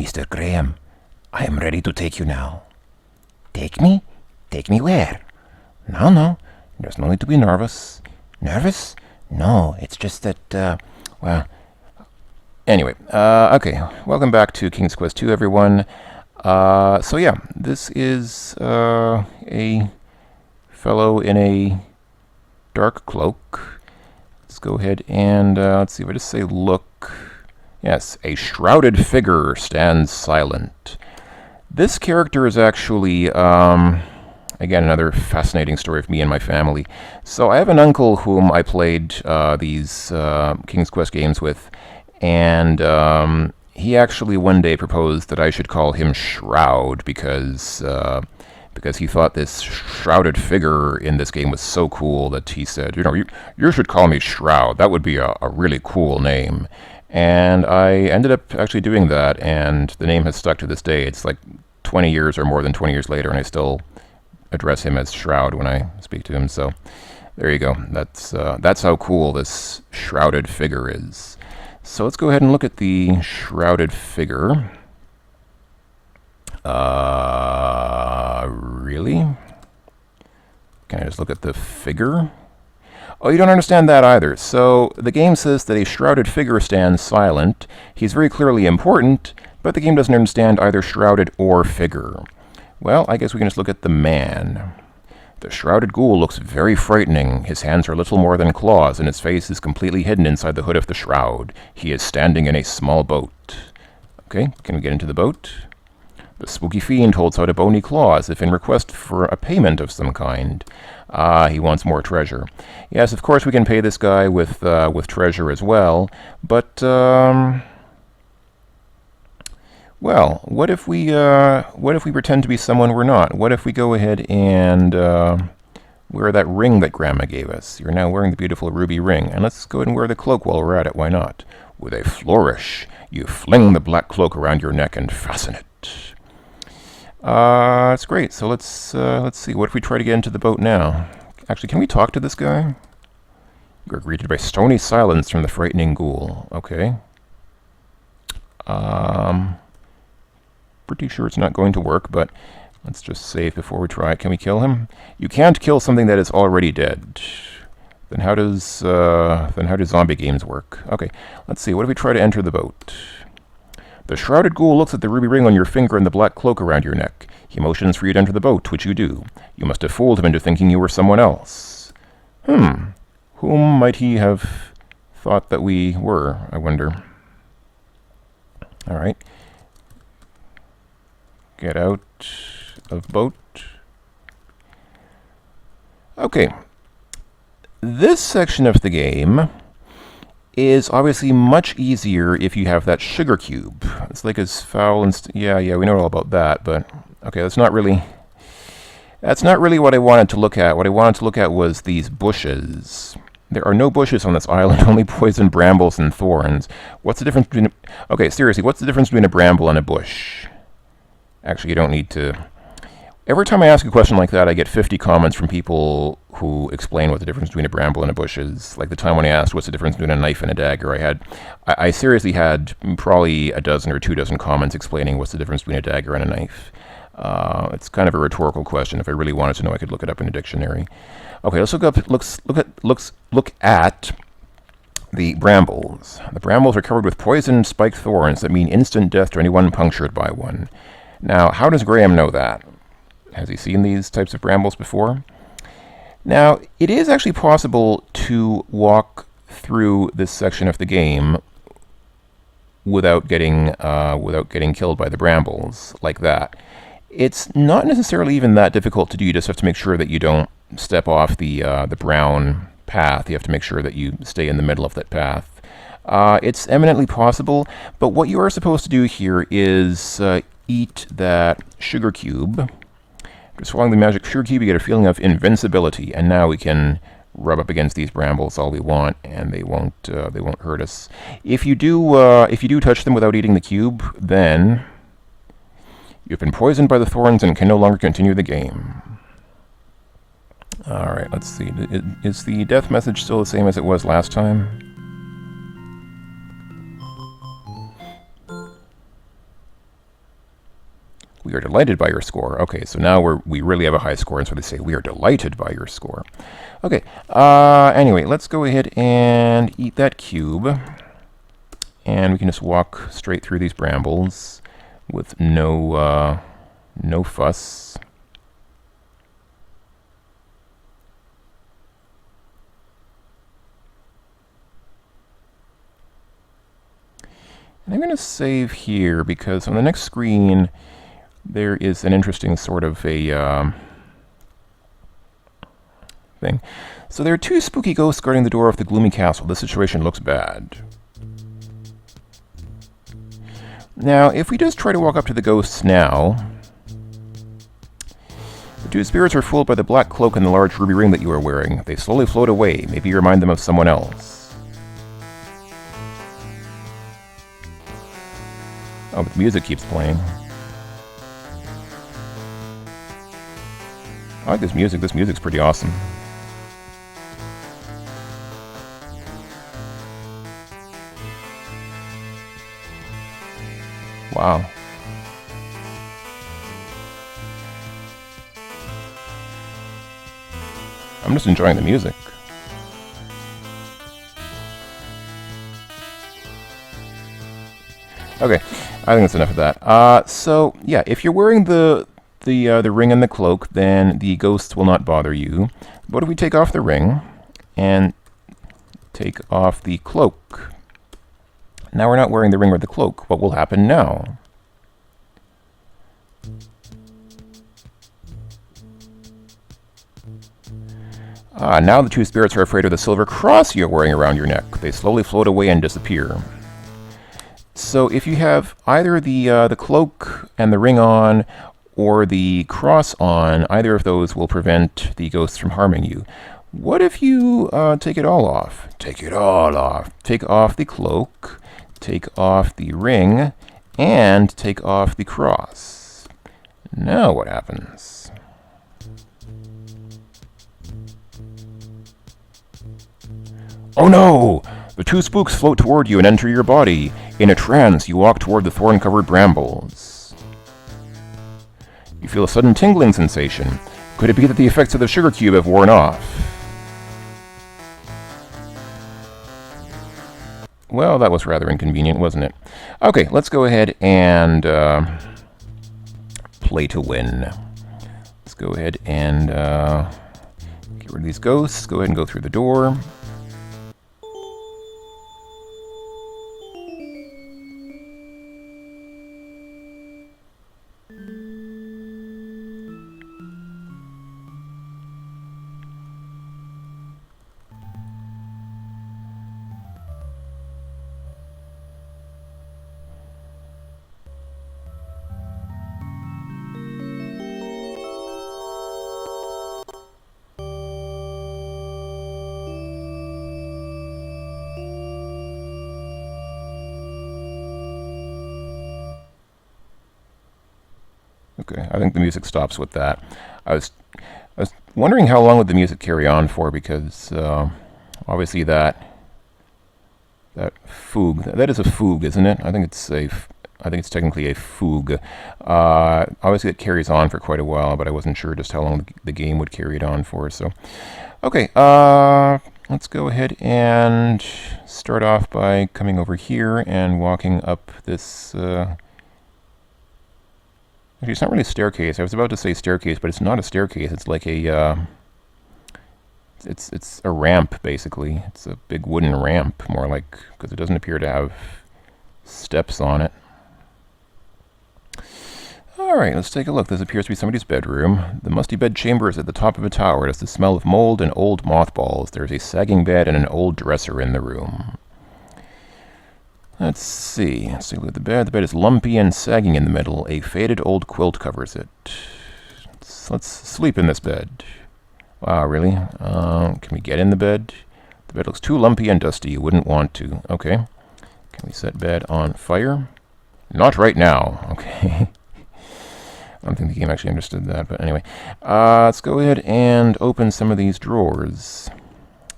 Mr. Graham. I am ready to take you now. Take me? Take me where? No. There's no need to be nervous. Nervous? No, it's just that, well... Anyway, okay. Welcome back to King's Quest 2, everyone. So yeah, this is, a fellow in a dark cloak. Let's go ahead and, let's see if I just say look. Yes, a shrouded figure stands silent. This character is actually, again, another fascinating story of me and my family. So I have an uncle whom I played these King's Quest games with, and he actually one day proposed that I should call him Shroud because he thought this shrouded figure in this game was so cool that he said, you should call me Shroud. That would be a really cool name. And I ended up actually doing that, and the name has stuck to this day. It's like 20 years or more than 20 years later, and I still address him as Shroud when I speak to him. So there you go. That's how cool this shrouded figure is. So let's go ahead and look at the shrouded figure. Really? Can I just look at the figure? Oh, you don't understand that either. So the game says that a shrouded figure stands silent. He's very clearly important, but the game doesn't understand either shrouded or figure. Well, I guess we can just look at the man. The shrouded ghoul looks very frightening. His hands are little more than claws, and his face is completely hidden inside the hood of the shroud. He is standing in a small boat. Okay, can we get into the boat? The spooky fiend holds out a bony claw as if in request for a payment of some kind. He wants more treasure. Yes, of course we can pay this guy with treasure as well, but well, what if we pretend to be someone we're not? What if we go ahead and wear that ring that Grandma gave us? You're now wearing the beautiful ruby ring, and let's go ahead and wear the cloak while we're at it. Why not? With a flourish, you fling the black cloak around your neck and fasten it. That's great. So let's see. What if we try to get into the boat now? Actually, can we talk to this guy? You're greeted by stony silence from the frightening ghoul. Okay. Pretty sure it's not going to work, but let's just save before we try it. Can we kill him? You can't kill something that is already dead. Then how do zombie games work? Okay. Let's see. What if we try to enter the boat? The shrouded ghoul looks at the ruby ring on your finger and the black cloak around your neck. He motions for you to enter the boat, which you do. You must have fooled him into thinking you were someone else. Whom might he have thought that we were, I wonder? All right. Get out of boat. Okay. This section of the game is obviously much easier if you have that sugar cube. It's like as foul and yeah, we know all about that, but okay, that's not really what I wanted to look at. What I wanted to look at was these bushes. There are no bushes on this island, only poison brambles and thorns. What's the difference between okay, seriously, what's the difference between a bramble and a bush? Actually, you don't need to. Every time I ask a question like that, I get 50 comments from people who explain what the difference between a bramble and a bush is. Like the time when I asked what's the difference between a knife and a dagger, I seriously had probably a dozen or 24 comments explaining what's the difference between a dagger and a knife. It's kind of a rhetorical question. If I really wanted to know, I could look it up in a dictionary. Okay, let's look at the brambles. The brambles are covered with poisoned spiked thorns that mean instant death to anyone punctured by one. Now, how does Graham know that? Has he seen these types of brambles before? Now, it is actually possible to walk through this section of the game without getting killed by the brambles like that. It's not necessarily even that difficult to do. You just have to make sure that you don't step off the brown path. You have to make sure that you stay in the middle of that path. It's eminently possible, but what you are supposed to do here is eat that sugar cube. Just following the magic sugar cube, you get a feeling of invincibility, and now we can rub up against these brambles all we want, and they won't hurt us. If you do touch them without eating the cube, then you've been poisoned by the thorns and can no longer continue the game. All right, let's see. Is the death message still the same as it was last time? We are delighted by your score. Okay, so now we really have a high score, and so they say, we are delighted by your score. Okay, anyway, let's go ahead and eat that cube. And we can just walk straight through these brambles with no fuss. And I'm going to save here because on the next screen there is an interesting sort of a thing. So there are two spooky ghosts guarding the door of the gloomy castle. This situation looks bad. Now, if we just try to walk up to the ghosts now, the two spirits are fooled by the black cloak and the large ruby ring that you are wearing. They slowly float away. Maybe you remind them of someone else. Oh, but the music keeps playing. I like this music. This music's pretty awesome. Wow. I'm just enjoying the music. Okay, I think that's enough of that. So yeah, if you're wearing the ring and the cloak, then the ghosts will not bother you. What if we take off the ring and take off the cloak? Now we're not wearing the ring or the cloak. What will happen now? Now the two spirits are afraid of the silver cross you're wearing around your neck. They slowly float away and disappear. So if you have either the cloak and the ring on, or the cross on, either of those will prevent the ghosts from harming you. What if you take it all off? Take it all off. Take off the cloak, take off the ring, and take off the cross. Now what happens? Oh no! The two spooks float toward you and enter your body. In a trance, you walk toward the thorn-covered brambles. You feel a sudden tingling sensation. Could it be that the effects of the sugar cube have worn off? Well, that was rather inconvenient, wasn't it? Okay, let's go ahead and play to win. Let's go ahead and get rid of these ghosts. Go ahead and go through the door. Okay, I think the music stops with that. I was wondering how long would the music carry on for, because obviously that fugue, that is a fugue, isn't it? I think it's technically a fugue. Obviously it carries on for quite a while, but I wasn't sure just how long the game would carry it on for. So, okay, let's go ahead and start off by coming over here and walking up this. Actually, it's not really a staircase. I was about to say staircase, but it's not a staircase. It's like a, it's a ramp, basically. It's a big wooden ramp, more like, because it doesn't appear to have steps on it. Alright, let's take a look. This appears to be somebody's bedroom. The musty bed chamber is at the top of a tower. It has the smell of mold and old mothballs. There's a sagging bed and an old dresser in the room. Let's see. Let's take a look at the bed. The bed is lumpy and sagging in the middle. A faded old quilt covers it. Let's sleep in this bed. Wow, really? Can we get in the bed? The bed looks too lumpy and dusty. You wouldn't want to. Okay. Can we set bed on fire? Not right now. Okay. I don't think the game actually understood that, but anyway. Let's go ahead and open some of these drawers.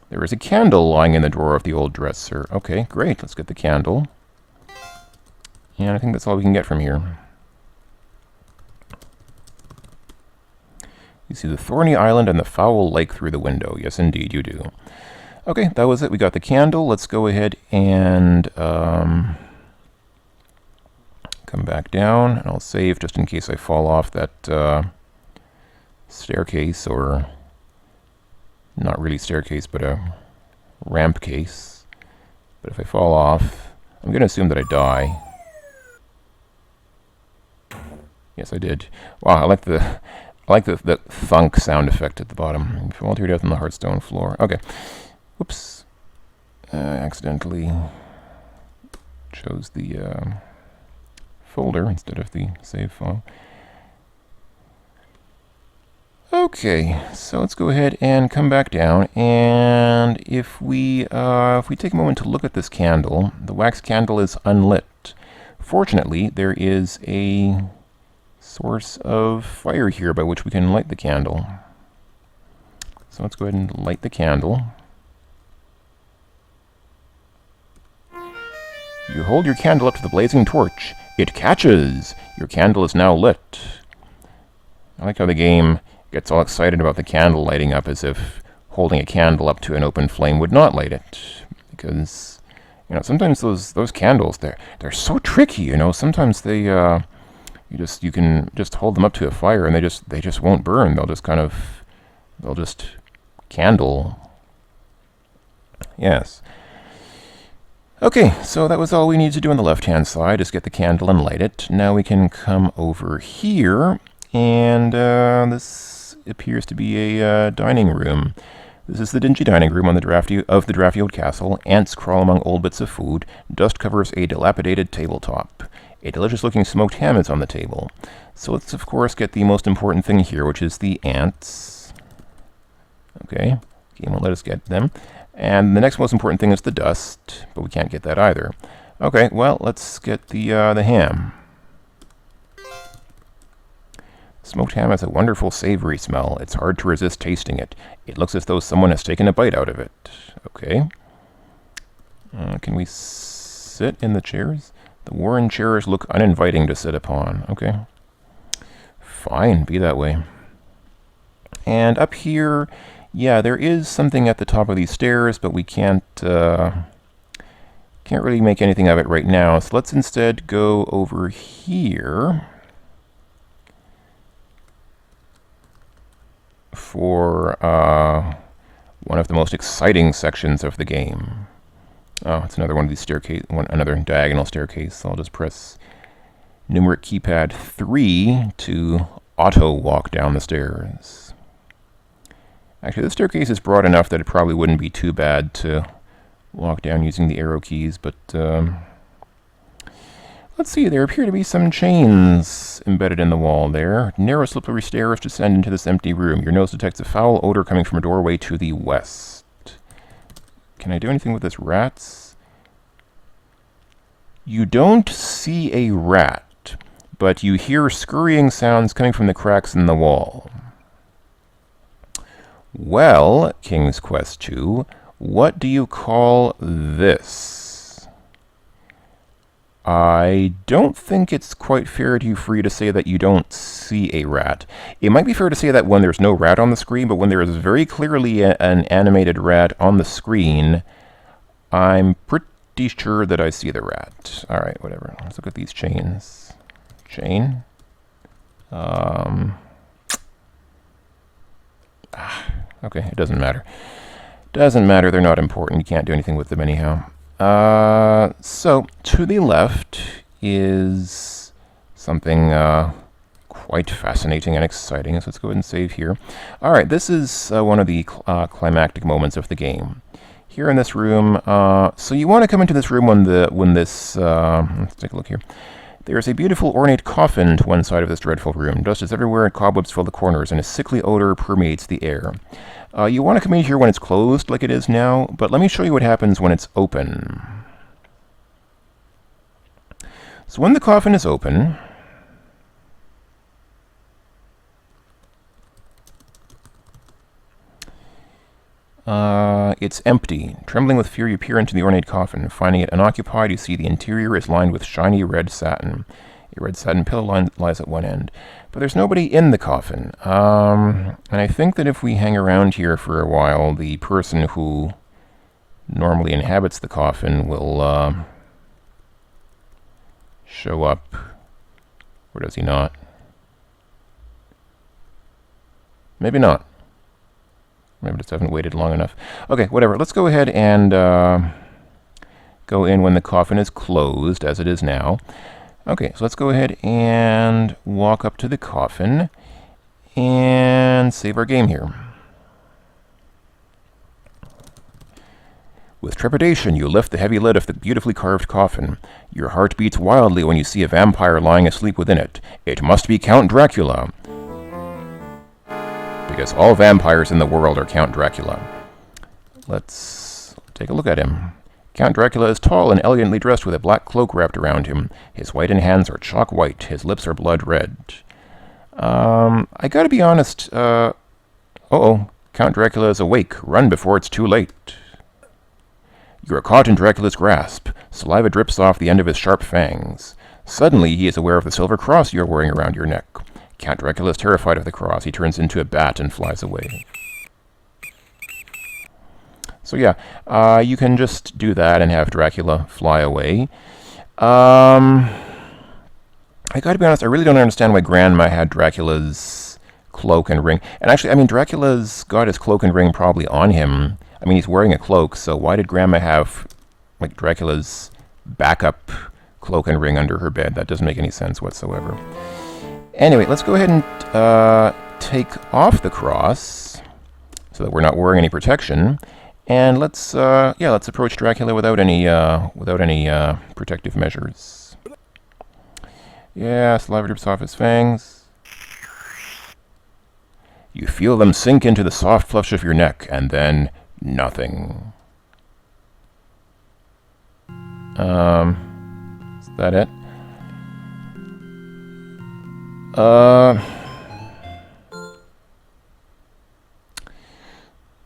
There is a candle lying in the drawer of the old dresser. Okay, great. Let's get the candle. And I think that's all we can get from here. You see the thorny island and the foul lake through the window. Yes, indeed, you do. Okay, that was it. We got the candle. Let's go ahead and come back down. And I'll save just in case I fall off that staircase, or not really staircase, but a ramp case. But if I fall off, I'm going to assume that I die. Yes, I did. Wow, I like the thunk sound effect at the bottom. You fall to your death on the Hearthstone floor. Okay. Whoops. I accidentally chose the folder instead of the save file. Okay, so let's go ahead and come back down, and if we take a moment to look at this candle, the wax candle is unlit. Fortunately, there is a source of fire here by which we can light the candle. So let's go ahead and light the candle. You hold your candle up to the blazing torch. It catches! Your candle is now lit. I like how the game gets all excited about the candle lighting up, as if holding a candle up to an open flame would not light it. Because, you know, sometimes those candles, they're so tricky, you know. Sometimes they you can just hold them up to a fire and they just won't burn. They'll just candle. Yes. Okay, so that was all we needed to do on the left-hand side, is get the candle and light it. Now we can come over here, and this appears to be a dining room. This is the dingy dining room of the drafty old castle. Ants crawl among old bits of food. Dust covers a dilapidated tabletop. A delicious-looking smoked ham is on the table. So let's, of course, get the most important thing here, which is the ants. Okay, game won't let us get them. And the next most important thing is the dust, but we can't get that either. Okay, well, let's get the ham. Smoked ham has a wonderful savory smell. It's hard to resist tasting it. It looks as though someone has taken a bite out of it. Okay. Can we sit in the chairs? The worn chairs look uninviting to sit upon. Okay. Fine, be that way. And up here, yeah, there is something at the top of these stairs, but we can't really make anything of it right now. So let's instead go over here for one of the most exciting sections of the game. Oh, it's another one of these staircase, another diagonal staircase. So I'll just press numeric keypad 3 to auto walk down the stairs. Actually, this staircase is broad enough that it probably wouldn't be too bad to walk down using the arrow keys, but let's see, there appear to be some chains embedded in the wall there. Narrow, slippery stairs descend into this empty room. Your nose detects a foul odor coming from a doorway to the west. Can I do anything with this rats? You don't see a rat, but you hear scurrying sounds coming from the cracks in the wall. Well, King's Quest 2, what do you call this? I don't think it's quite fair to you for you to say that you don't see a rat. It might be fair to say that when there's no rat on the screen, but when there is very clearly an animated rat on the screen, I'm pretty sure that I see the rat. Alright, whatever. Let's look at these chains. Chain. Okay, it doesn't matter. Doesn't matter, they're not important. You can't do anything with them anyhow. So, to the left is something quite fascinating and exciting. So let's go ahead and save here. Alright, this is one of the climactic moments of the game. Here in this room, so you want to come into this room when this, let's take a look here. There is a beautiful ornate coffin to one side of this dreadful room. Dust is everywhere and cobwebs fill the corners, and a sickly odor permeates the air. You want to come in here when it's closed, like it is now, but let me show you what happens when it's open. So when the coffin is open, it's empty. Trembling with fear, you peer into the ornate coffin. Finding it unoccupied, you see the interior is lined with shiny red satin. A red satin pillow lies at one end. But there's nobody in the coffin. And I think that if we hang around here for a while, the person who normally inhabits the coffin will show up. Or does he not? Maybe not. Maybe just haven't waited long enough. Okay, whatever. Let's go ahead and go in when the coffin is closed, as it is now. Okay, so let's go ahead and walk up to the coffin and save our game here. With trepidation, you lift the heavy lid of the beautifully carved coffin. Your heart beats wildly when you see a vampire lying asleep within it. It must be Count Dracula. Because all vampires in the world are Count Dracula. Let's take a look at him. Count Dracula is tall and elegantly dressed with a black cloak wrapped around him. His whitened hands are chalk white. His lips are blood red. I gotta be honest. Uh-oh. Count Dracula is awake. Run before it's too late. You are caught in Dracula's grasp. Saliva drips off the end of his sharp fangs. Suddenly, he is aware of the silver cross you are wearing around your neck. Count Dracula is terrified of the cross. He turns into a bat and flies away. So yeah, you can just do that and have Dracula fly away. I gotta be honest, I really don't understand why Grandma had Dracula's cloak and ring. And actually, I mean, Dracula's got his cloak and ring probably on him. I mean, he's wearing a cloak, so why did Grandma have, like, Dracula's backup cloak and ring under her bed? That doesn't make any sense whatsoever. Anyway, let's go ahead and take off the cross so that we're not wearing any protection. And let's approach Dracula without any protective measures. Yeah, saliva drips off his fangs. You feel them sink into the soft flesh of your neck, and then nothing. Is that it?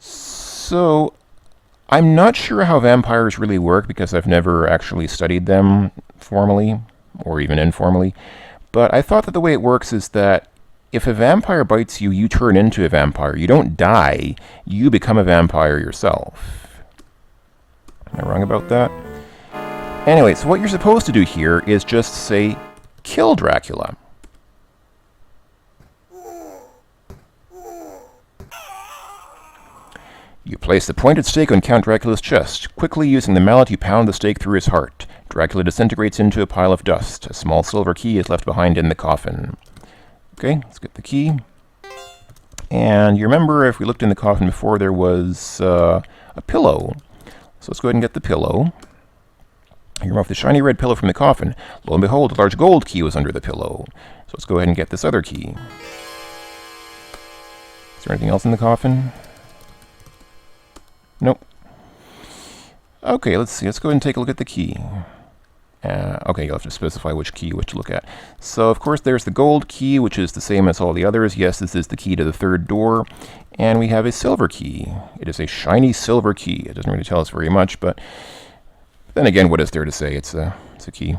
So I'm not sure how vampires really work because I've never actually studied them formally or even informally. But I thought that the way it works is that if a vampire bites you, you turn into a vampire. You don't die, you become a vampire yourself. Am I wrong about that? Anyway, so what you're supposed to do here is just say, kill Dracula. You place the pointed stake on Count Dracula's chest. Quickly using the mallet, you pound the stake through his heart. Dracula disintegrates into a pile of dust. A small silver key is left behind in the coffin. Okay, let's get the key. And you remember, if we looked in the coffin before, there was a pillow. So let's go ahead and get the pillow. You remove the shiny red pillow from the coffin. Lo and behold, a large gold key was under the pillow. So let's go ahead and get this other key. Is there anything else in the coffin? Nope. Okay, let's see. Let's go ahead and take a look at the key. Okay, you'll have to specify which key you wish to look at. So, of course, there's the gold key, which is the same as all the others. Yes, this is the key to the third door. And we have a silver key. It is a shiny silver key. It doesn't really tell us very much, but then again, what is there to say? It's a key.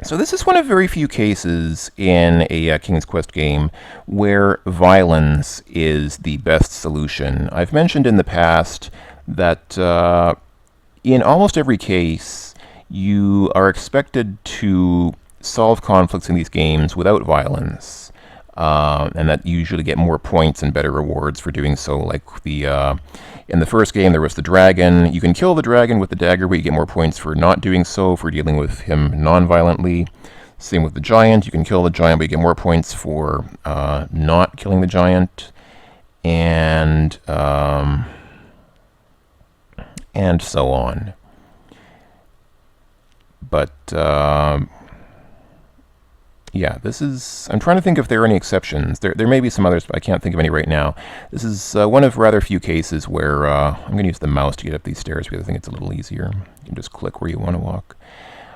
So this is one of very few cases in a King's Quest game where violence is the best solution. I've mentioned in the past that in almost every case, you are expected to solve conflicts in these games without violence, and that you usually get more points and better rewards for doing so. Like in the first game, there was the dragon. You can kill the dragon with the dagger, but you get more points for not doing so, for dealing with him non-violently. Same with the giant. You can kill the giant, but you get more points for not killing the giant, and so on. But yeah, this is... I'm trying to think if there are any exceptions. There may be some others, but I can't think of any right now. This is one of rather few cases where... I'm going to use the mouse to get up these stairs because I think it's a little easier. You can just click where you want to walk.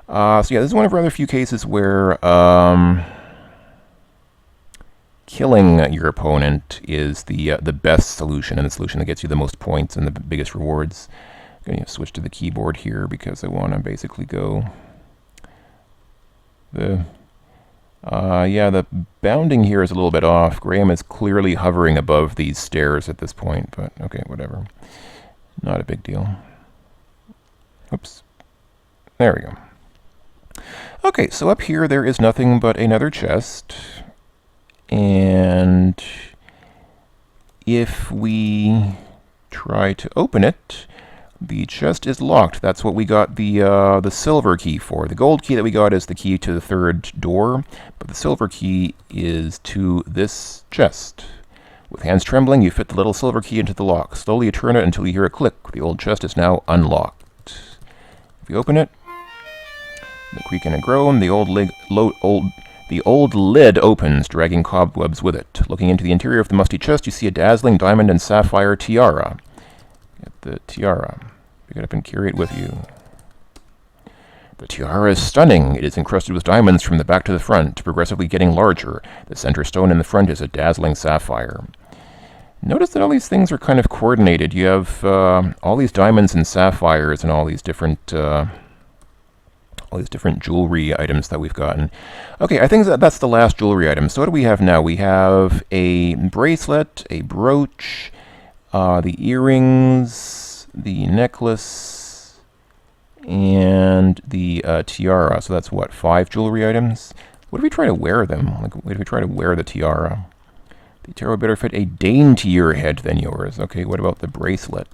So yeah, this is one of rather few cases where killing your opponent is the best solution, and the solution that gets you the most points and the biggest rewards. I'm going to switch to the keyboard here because I want to basically go the Yeah, the bounding here is a little bit off. Graham is clearly hovering above these stairs at this point, but okay, whatever. Not a big deal. Oops. There we go. Okay, so up here there is nothing but another chest. And if we try to open it, the chest is locked. That's what we got the silver key for. The gold key that we got is the key to the third door, but the silver key is to this chest. With hands trembling, you fit the little silver key into the lock. Slowly you turn it until you hear a click. The old chest is now unlocked. If you open it, the creak and a groan, the old lid opens, dragging cobwebs with it. Looking into the interior of the musty chest, you see a dazzling diamond and sapphire tiara. Get the tiara. Pick it up and carry it with you. The tiara is stunning. It is encrusted with diamonds from the back to the front, progressively getting larger. The center stone in the front is a dazzling sapphire. Notice that all these things are kind of coordinated. You have all these diamonds and sapphires and all these different jewelry items that we've gotten. Okay, I think that's the last jewelry item. So what do we have now? We have a bracelet, a brooch, the earrings, the necklace, and the tiara. So that's what, 5 jewelry items? What if we try to wear them? Like, what if we try to wear the tiara? The tiara better fit a daintier head than yours. Okay, what about the bracelet?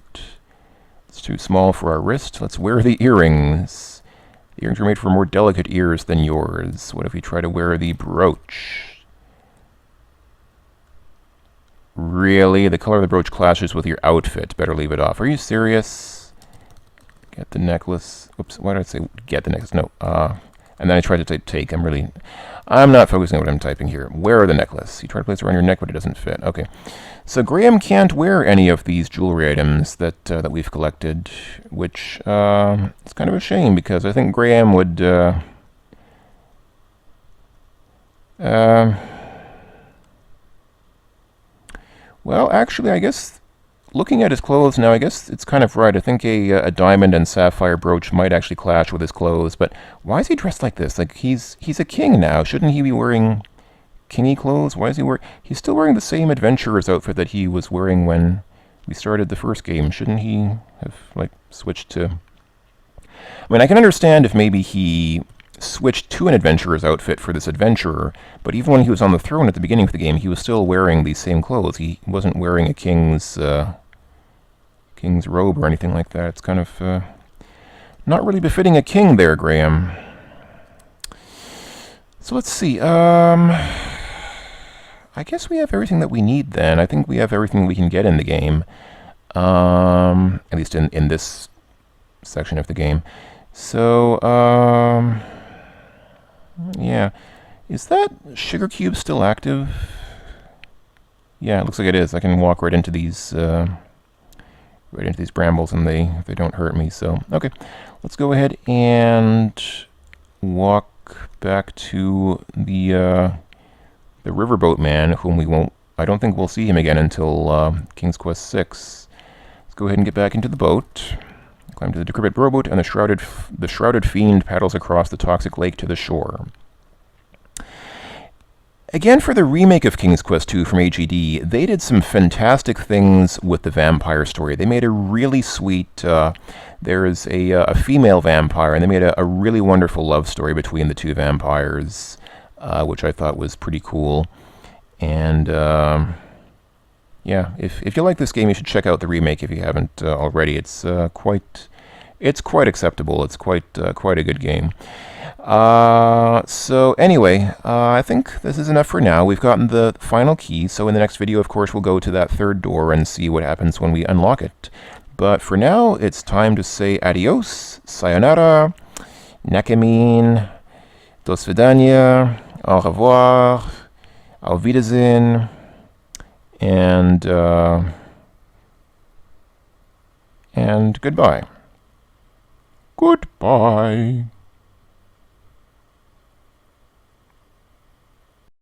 It's too small for our wrist. Let's wear the earrings. The earrings are made for more delicate ears than yours. What if we try to wear the brooch? Really? The color of the brooch clashes with your outfit. Better leave it off. Are you serious? Get the necklace. Oops, why did I say get the necklace? No. And then I tried to take. I'm not focusing on what I'm typing here. Wear the necklace. You try to place it around your neck, but it doesn't fit. Okay. So Graham can't wear any of these jewelry items that we've collected, which is kind of a shame, because I think Graham would... well, actually, I guess, looking at his clothes now, I guess it's kind of right. I think a diamond and sapphire brooch might actually clash with his clothes, but why is he dressed like this? Like, he's a king now. Shouldn't he be wearing kingy clothes? Why is he wearing... He's still wearing the same adventurer's outfit that he was wearing when we started the first game. Shouldn't he have, like, switched to... I mean, I can understand if maybe he switched to an adventurer's outfit for this adventurer, but even when he was on the throne at the beginning of the game, he was still wearing these same clothes. He wasn't wearing a king's robe or anything like that. It's kind of not really befitting a king there, Graham. So let's see. I guess we have everything that we need then. I think we have everything we can get in the game, at least in this section of the game. So, yeah. Is that sugar cube still active? Yeah, it looks like it is. I can walk right into these brambles, and they don't hurt me. So, okay, let's go ahead and walk back to the riverboat man, whom I don't think we'll see him again until King's Quest VI. Let's go ahead and get back into the boat. Climb to the decrepit rowboat, and the shrouded fiend paddles across the toxic lake to the shore. Again, for the remake of King's Quest II from AGD, they did some fantastic things with the vampire story. They made a really sweet... there is a female vampire, and they made a really wonderful love story between the two vampires, which I thought was pretty cool. And, yeah, if you like this game, you should check out the remake if you haven't already. It's quite acceptable. It's quite a good game. So anyway, I think this is enough for now. We've gotten the final key, so in the next video, of course, we'll go to that third door and see what happens when we unlock it. But for now, it's time to say adios, sayonara, nakamin, do svidaniya, au revoir, auf Wiedersehen, and goodbye. Goodbye.